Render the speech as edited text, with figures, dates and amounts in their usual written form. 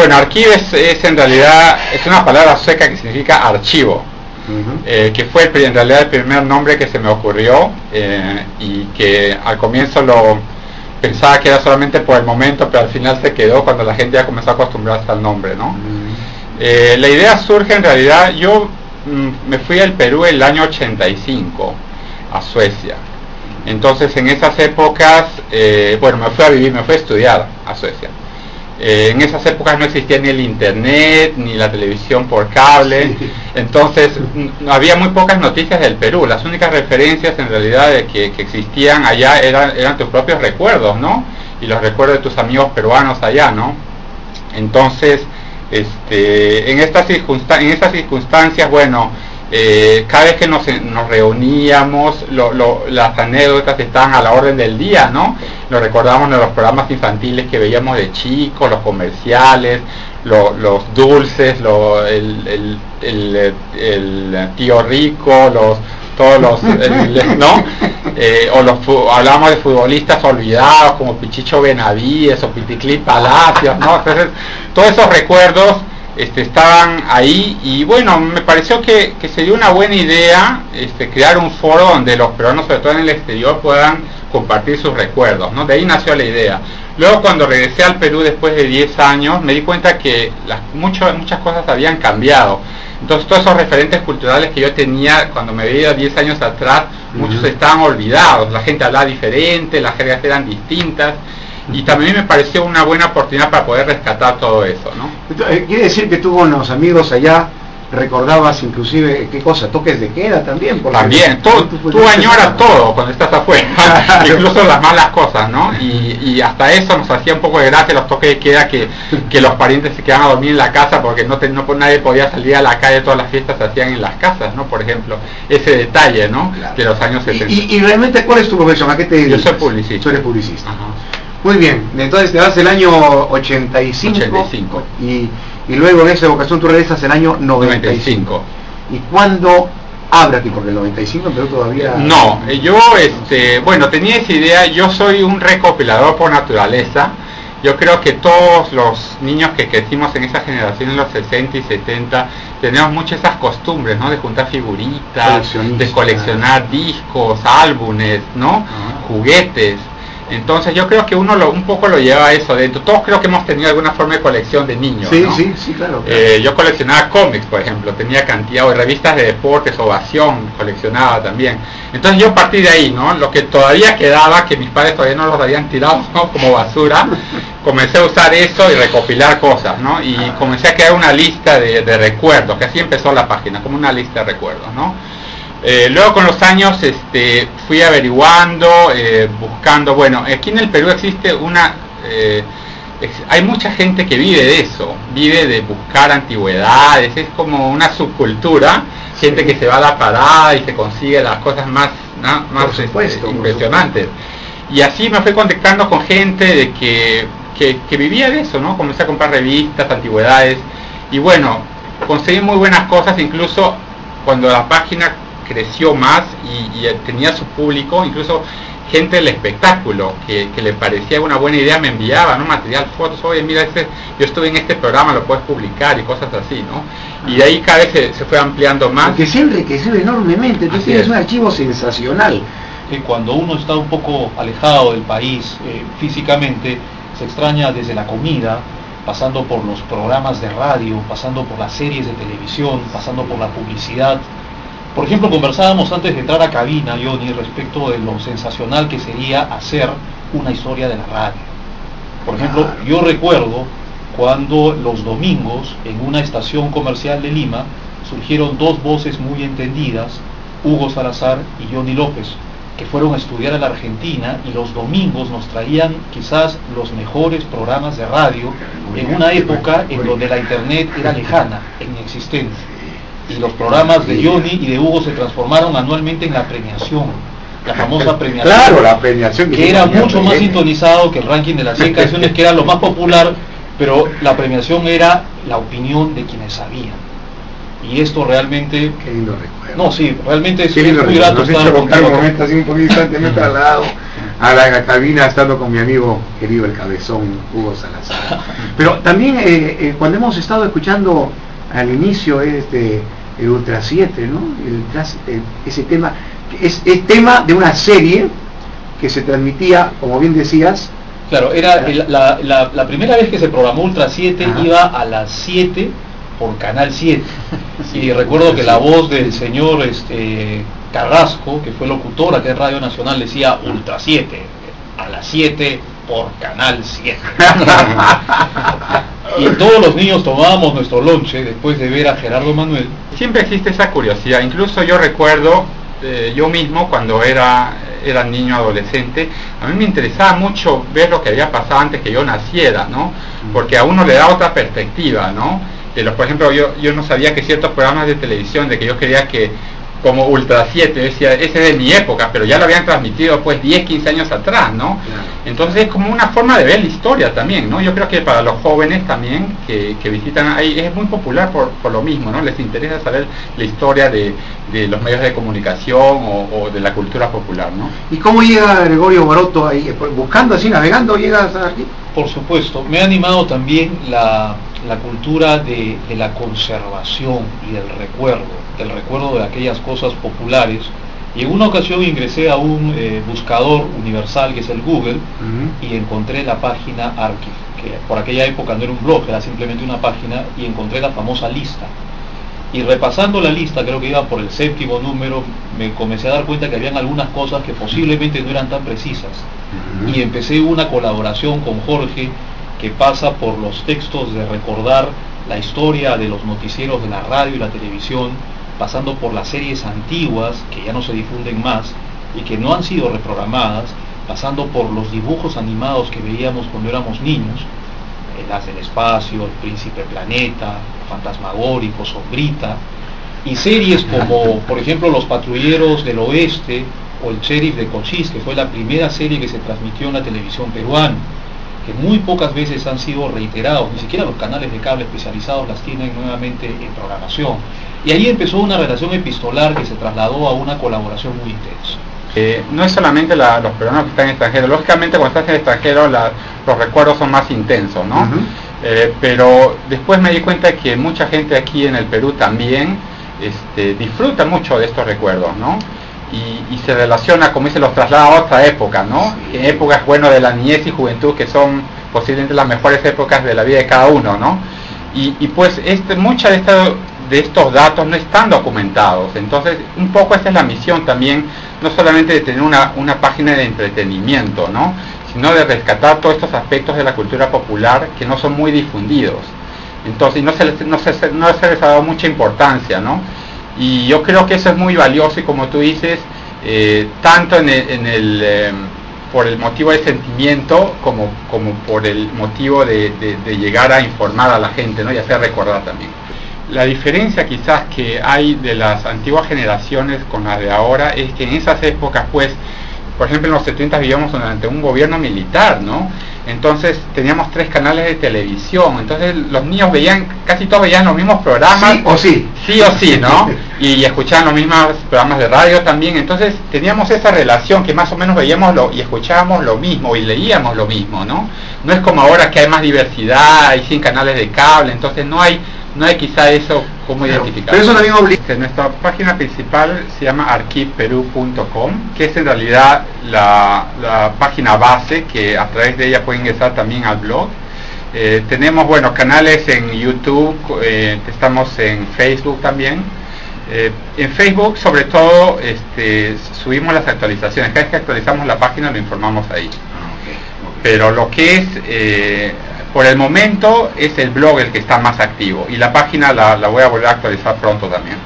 Bueno, archivo es en realidad es una palabra sueca que significa archivo, que fue en realidad el primer nombre que se me ocurrió, y que al comienzo lo pensaba que era solamente por el momento, pero al final se quedó cuando la gente ya comenzó a acostumbrarse al nombre, ¿no? La idea surge en realidad, yo me fui al Perú el año 85 a Suecia. Entonces en esas épocas, bueno, me fui a estudiar a Suecia. En esas épocas no existía ni el internet, ni la televisión por cable, entonces había muy pocas noticias del Perú. Las únicas referencias en realidad de que existían allá eran tus propios recuerdos, ¿no? Y los recuerdos de tus amigos peruanos allá, ¿no? Entonces, en estas circunstancias, bueno, cada vez que nos reuníamos, las anécdotas estaban a la orden del día, ¿no? Lo recordábamos de los programas infantiles que veíamos de chicos, los comerciales, los dulces, el tío rico, ¿no? Hablábamos de futbolistas olvidados como Pichicho Benavides o Piticlí Palacios, ¿no? Entonces, todos esos recuerdos estaban ahí, y bueno, me pareció que sería una buena idea crear un foro donde los peruanos, sobre todo en el exterior, puedan compartir sus recuerdos, ¿no? De ahí nació la idea. Luego, cuando regresé al Perú después de 10 años, me di cuenta que muchas cosas habían cambiado. Entonces, todos esos referentes culturales que yo tenía cuando me veía 10 años atrás, muchos estaban olvidados, la gente hablaba diferente, las jergas eran distintas, y también me pareció una buena oportunidad para poder rescatar todo eso, ¿no? Quiere decir que tú con los amigos allá recordabas inclusive, ¿qué cosa? Toques de queda también. También, tú añoras todo cuando estás afuera, incluso las malas cosas, ¿no? Y hasta eso nos hacía un poco de gracia los toques de queda, que los parientes se quedaban a dormir en la casa porque nadie podía salir a la calle, todas las fiestas se hacían en las casas, ¿no? Por ejemplo, ese detalle, ¿no? Claro. De los años 70. ¿Y realmente cuál es tu profesión? ¿A qué te dedicas? Yo soy publicista. Tú eres publicista. Ajá. Muy bien, entonces te vas el año 85. Y luego en esa vocación tú regresas el año 95. ¿Y cuándo abre aquí? Porque el 95 pero todavía... No, yo bueno, tenía esa idea. Yo soy un recopilador por naturaleza. Yo creo que todos los niños que crecimos en esa generación en los 60 y 70 tenemos muchas esas costumbres, ¿no? De juntar figuritas, de coleccionar discos, álbumes, ¿no? Juguetes. Entonces yo creo que uno un poco lo lleva a eso dentro. Todos creo que hemos tenido alguna forma de colección de niños, sí, ¿no? Sí, claro. Yo coleccionaba cómics, por ejemplo, tenía cantidad de revistas de deportes, Ovación, coleccionaba también. Entonces yo a partir de ahí, ¿no? Lo que todavía quedaba, que mis padres todavía no los habían tirado, ¿no? Como basura, comencé a usar eso y recopilar cosas, ¿no? Y comencé a crear una lista de recuerdos, que así empezó la página, como una lista de recuerdos, ¿no? Luego con los años fui averiguando, buscando. Bueno, aquí en el Perú existe hay mucha gente que vive de eso, vive de buscar antigüedades, es como una subcultura, gente que se va a la parada y se consigue las cosas más impresionantes. Y así me fui contactando con gente de que vivía de eso, ¿no? Comencé a comprar revistas, antigüedades, y bueno, conseguí muy buenas cosas, incluso cuando la página creció más y tenía su público, incluso gente del espectáculo que le parecía una buena idea me enviaba, ¿no? Material, fotos, oye mira, yo estuve en este programa, lo puedes publicar y cosas así, ¿no? Y de ahí cada vez se fue ampliando más. Que se enriqueció enormemente, tú tienes un archivo sensacional. Cuando uno está un poco alejado del país físicamente, se extraña desde la comida, pasando por los programas de radio, pasando por las series de televisión, pasando por la publicidad. Por ejemplo, conversábamos antes de entrar a cabina, Johnny, respecto de lo sensacional que sería hacer una historia de la radio. Por ejemplo, yo recuerdo cuando los domingos, en una estación comercial de Lima, surgieron dos voces muy entendidas, Hugo Salazar y Johnny López, que fueron a estudiar a la Argentina y los domingos nos traían quizás los mejores programas de radio en una época en donde la internet era lejana, inexistente. Y los programas de Johnny y de Hugo se transformaron anualmente en la premiación, la famosa premiación. Claro, la premiación que era mucho más sintonizado que el ranking de las 100 canciones, que era lo más popular, pero la premiación era la opinión de quienes sabían. Y esto realmente... Qué lindo recuerdo. No, sí, realmente es muy grato estar contar un momento así un poquito antes me he trasladado a la cabina estando con mi amigo querido el cabezón Hugo Salazar. Pero también cuando hemos estado escuchando al inicio el Ultra 7, ¿no? Ese tema es tema de una serie que se transmitía, como bien decías. Claro, era la primera vez que se programó Ultra 7. Ajá. Iba a las 7 por Canal 7. Y recuerdo que la voz del señor Carrasco, que fue locutor aquí en Radio Nacional, decía Ultra 7 a las 7 por Canal 7. Y todos los niños tomábamos nuestro lonche después de ver a Gerardo Manuel. Siempre existe esa curiosidad. Incluso yo recuerdo, yo mismo cuando era niño adolescente, a mí me interesaba mucho ver lo que había pasado antes que yo naciera, ¿no? Porque a uno le da otra perspectiva, ¿no? Por ejemplo, yo no sabía que ciertos programas de televisión, de que yo quería que, como Ultra 7, decía, ese es de mi época, pero ya lo habían transmitido pues 10, 15 años atrás, ¿no? Entonces es como una forma de ver la historia también, ¿no? Yo creo que para los jóvenes también que visitan ahí es muy popular por lo mismo, ¿no? Les interesa saber la historia de los medios de comunicación o de la cultura popular, ¿no? ¿Y cómo llega Gregorio Maroto ahí? ¿Buscando así, navegando, llegas aquí? Por supuesto, me ha animado también la cultura de la conservación y del recuerdo de aquellas cosas populares. Y en una ocasión ingresé a un buscador universal que es el Google, y encontré la página Archive, que por aquella época no era un blog, era simplemente una página, y encontré la famosa lista. Y repasando la lista, creo que iba por el 7º número, me comencé a dar cuenta que habían algunas cosas que posiblemente no eran tan precisas. Y empecé una colaboración con Jorge que pasa por los textos de recordar la historia de los noticieros de la radio y la televisión, pasando por las series antiguas que ya no se difunden más y que no han sido reprogramadas, pasando por los dibujos animados que veíamos cuando éramos niños, Las del Espacio, El Príncipe Planeta, Fantasmagórico, Sombrita, y series como, por ejemplo, Los Patrulleros del Oeste o El Sheriff de Cochís, que fue la primera serie que se transmitió en la televisión peruana, que muy pocas veces han sido reiterados, ni siquiera los canales de cable especializados las tienen nuevamente en programación. Y ahí empezó una relación epistolar que se trasladó a una colaboración muy intensa. No es solamente los peruanos que están en extranjero, lógicamente cuando estás en extranjero los recuerdos son más intensos, ¿no? Pero después me di cuenta que mucha gente aquí en el Perú también disfruta mucho de estos recuerdos, ¿no? Y se relaciona, como dice, los traslada a otra época, ¿no? En épocas, bueno, de la niñez y juventud, que son posiblemente las mejores épocas de la vida de cada uno, ¿no? Y pues muchas de estos datos no están documentados. Entonces, un poco esta es la misión también, no solamente de tener una página de entretenimiento, ¿no? Sino de rescatar todos estos aspectos de la cultura popular que no son muy difundidos. Entonces, no se les ha dado mucha importancia, ¿no? Y yo creo que eso es muy valioso, y como tú dices, tanto por el motivo de sentimiento como por el motivo de llegar a informar a la gente, ¿no? Y hacer recordar también. La diferencia quizás que hay de las antiguas generaciones con la de ahora es que en esas épocas, pues, por ejemplo, en los 70 vivíamos durante un gobierno militar, ¿no? Entonces teníamos 3 canales de televisión, entonces los niños casi todos veían los mismos programas. Sí o sí, ¿no? Y escuchaban los mismos programas de radio también, entonces teníamos esa relación que más o menos veíamos y escuchábamos lo mismo y leíamos lo mismo, ¿no? No es como ahora que hay más diversidad, hay 100 canales de cable, entonces no hay quizá eso como identificar. Pero eso también obliga. Nuestra página principal se llama archivperu.com, que es en realidad la página base, que a través de ella pueden ingresar también al blog. Tenemos, bueno, canales en YouTube, estamos en Facebook también. En Facebook, sobre todo, subimos las actualizaciones. Cada vez que actualizamos la página lo informamos ahí. Pero lo que es... por el momento es el blog el que está más activo, y la página la voy a volver a actualizar pronto también.